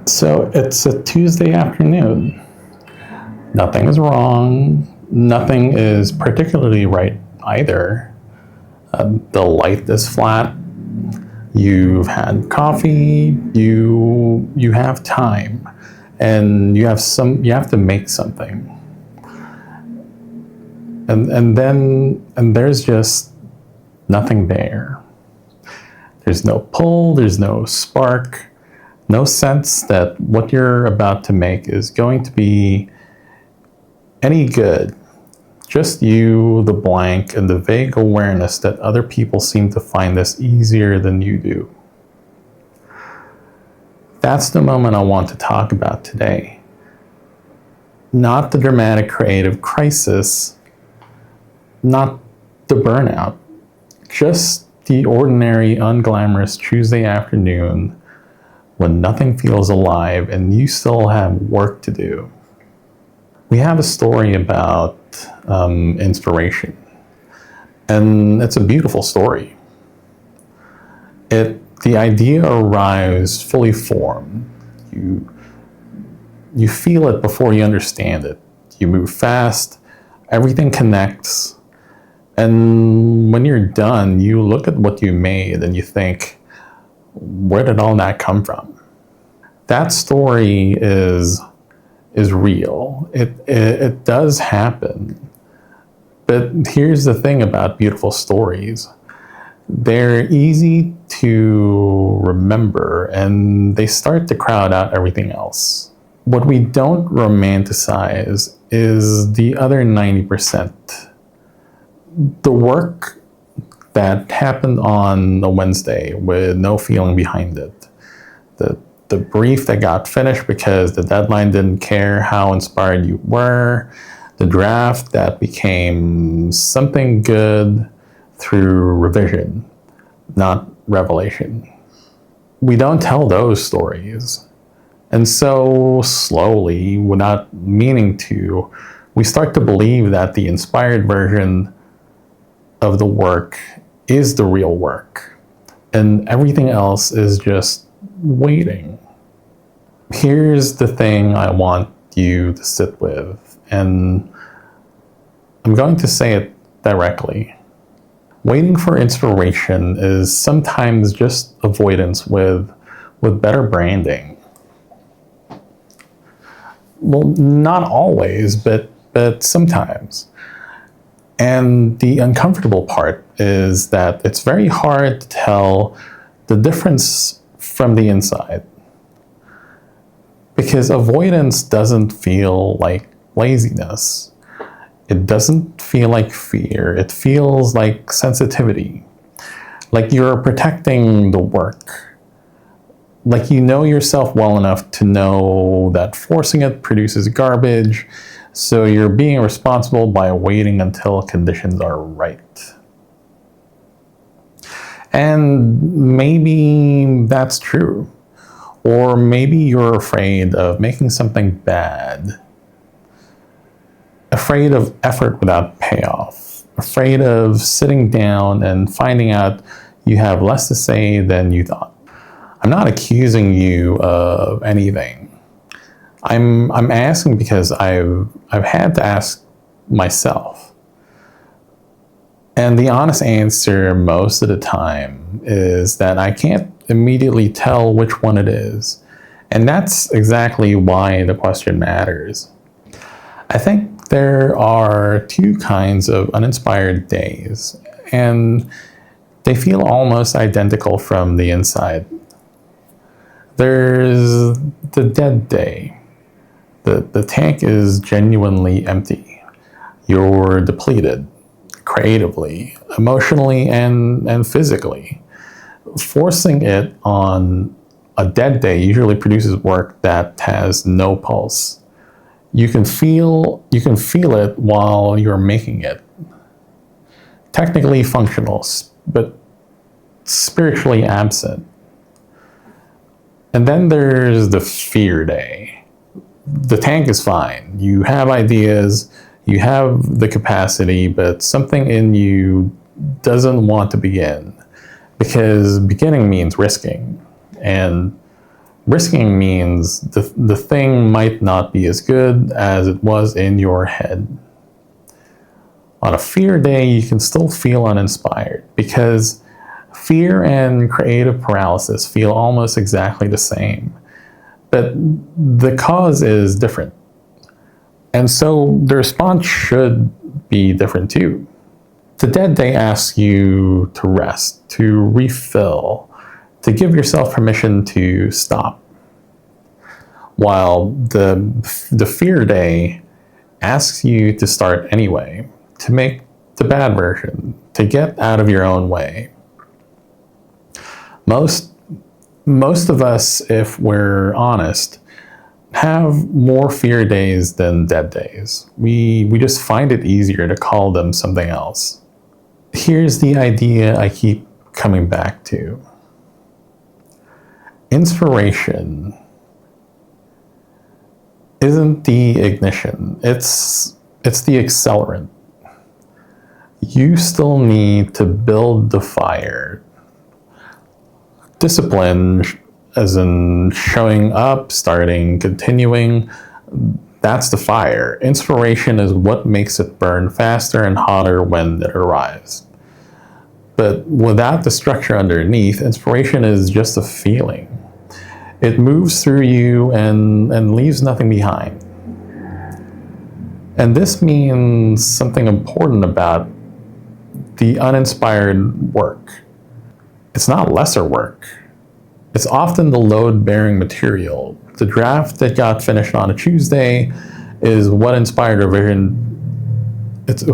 So it's a Tuesday afternoon. Nothing is wrong. Nothing is particularly right either. The light is flat. You've had coffee. You have time, and you have to make something. And there's just nothing there. There's no pull. There's no spark. No sense that what you're about to make is going to be any good. Just you, the blank, and the vague awareness that other people seem to find this easier than you do. That's the moment I want to talk about today. Not the dramatic creative crisis, not the burnout, just the ordinary, unglamorous Tuesday afternoon when nothing feels alive and you still have work to do. We have a story about inspiration, and it's a beautiful story. The idea arrives fully formed. You feel it before you understand it. You move fast, everything connects, and when you're done, you look at what you made and you think, where did all that come from? That story is real. It does happen. But here's the thing about beautiful stories. They're easy to remember, and they start to crowd out everything else. What we don't romanticize is the other 90%. The work that happened on a Wednesday with no feeling behind it. The brief that got finished because the deadline didn't care how inspired you were. The draft that became something good through revision, not revelation. We don't tell those stories. And so slowly, without meaning to, we start to believe that the inspired version of the work is the real work, and everything else is just waiting. Here's the thing I want you to sit with, and I'm going to say it directly. Waiting for inspiration is sometimes just avoidance with better branding. Well, not always, but sometimes. And the uncomfortable part is that it's very hard to tell the difference from the inside. Because avoidance doesn't feel like laziness. It doesn't feel like fear. It feels like sensitivity. Like you're protecting the work. Like you know yourself well enough to know that forcing it produces garbage, so you're being responsible by waiting until conditions are right. And maybe that's true. Or maybe you're afraid of making something bad. Afraid of effort without payoff. Afraid of sitting down and finding out you have less to say than you thought. I'm not accusing you of anything. I'm asking because I've had to ask myself. And the honest answer most of the time is that I can't immediately tell which one it is. And that's exactly why the question matters. I think there are two kinds of uninspired days, and they feel almost identical from the inside. There's the dead day. The tank is genuinely empty. You're depleted, creatively, emotionally, and physically. Forcing it on a dead day usually produces work that has no pulse. You can feel it while you're making it. Technically functional, but spiritually absent. And then there's the fear day. The tank is fine. You have ideas, you have the capacity, but something in you doesn't want to begin. Because beginning means risking. And Risking means the thing might not be as good as it was in your head. On a fear day, you can still feel uninspired because fear and creative paralysis feel almost exactly the same. But the cause is different. And so the response should be different too. The dead day asks you to rest, to refill, to give yourself permission to stop. While the fear day asks you to start anyway, to make the bad version, to get out of your own way. Most of us, if we're honest, have more fear days than dead days. We just find it easier to call them something else. Here's the idea I keep coming back to. Inspiration isn't the ignition, it's the accelerant. You still need to build the fire. Discipline, as in showing up, starting, continuing, that's the fire. Inspiration is what makes it burn faster and hotter when it arrives. But without the structure underneath, inspiration is just a feeling. It moves through you and leaves nothing behind. And this means something important about the uninspired work. It's not lesser work. It's often the load-bearing material. The draft that got finished on a Tuesday is what inspired revision. It's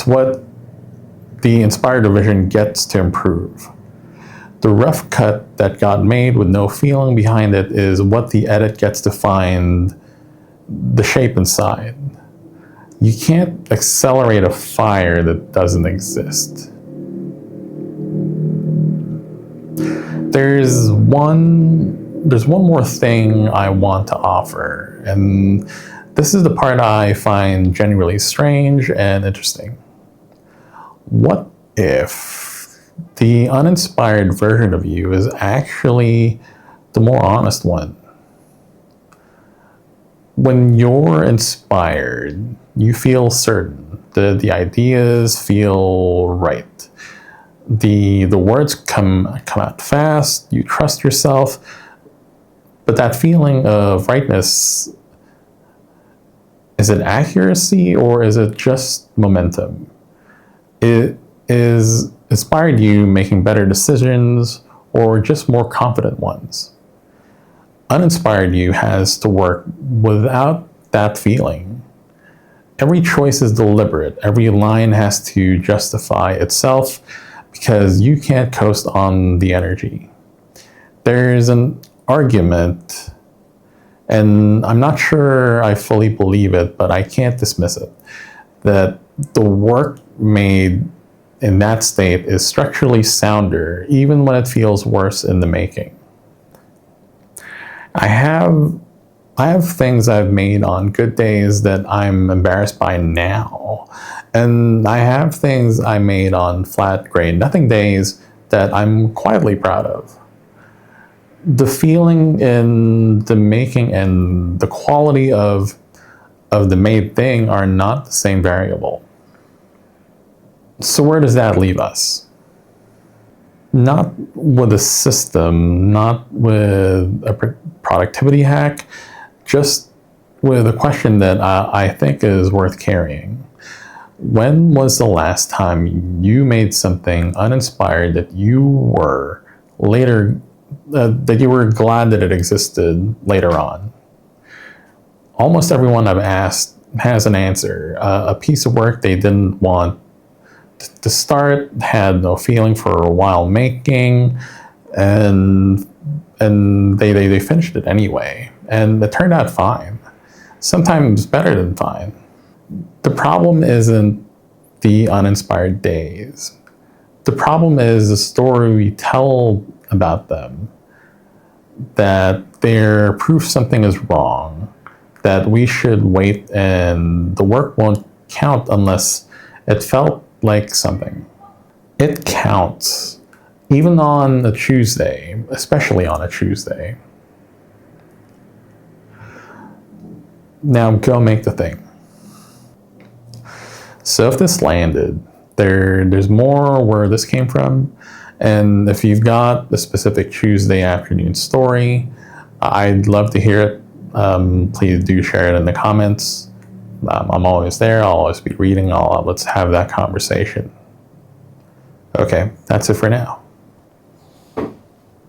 what the inspired revision gets to improve. The rough cut that got made with no feeling behind it is what the edit gets to find the shape inside. You can't accelerate a fire that doesn't exist. There's one more thing I want to offer, and this is the part I find genuinely strange and interesting. What if the uninspired version of you is actually the more honest one? When you're inspired, you feel certain. The ideas feel right. The words come out fast, you trust yourself, but that feeling of rightness, is it accuracy or is it just momentum? It is inspired you making better decisions or just more confident ones. Uninspired you has to work without that feeling. Every choice is deliberate. Every line has to justify itself because you can't coast on the energy. There's an argument, and I'm not sure I fully believe it, but I can't dismiss it, that the work made in that state is structurally sounder, even when it feels worse in the making. I have things I've made on good days that I'm embarrassed by now. And I have things I made on flat, gray, nothing days that I'm quietly proud of. The feeling in the making and the quality of the made thing are not the same variable. So where does that leave us? Not with a system, not with a productivity hack, just with a question that I think is worth carrying. When was the last time you made something uninspired that you were glad that it existed later on? Almost everyone I've asked has an answer. A piece of work they didn't want to start, had no feeling for a while making, and they finished it anyway. And it turned out fine. Sometimes better than fine. The problem isn't the uninspired days. The problem is the story we tell about them. That they're proof something is wrong. That we should wait and the work won't count unless it felt like something. It counts. Even on a Tuesday, especially on a Tuesday. Now go make the thing. So if this landed, there's more where this came from. And if you've got the specific Tuesday afternoon story, I'd love to hear it. Please do share it in the comments. I'm always there. I'll always be reading. Let's have that conversation. Okay, that's it for now.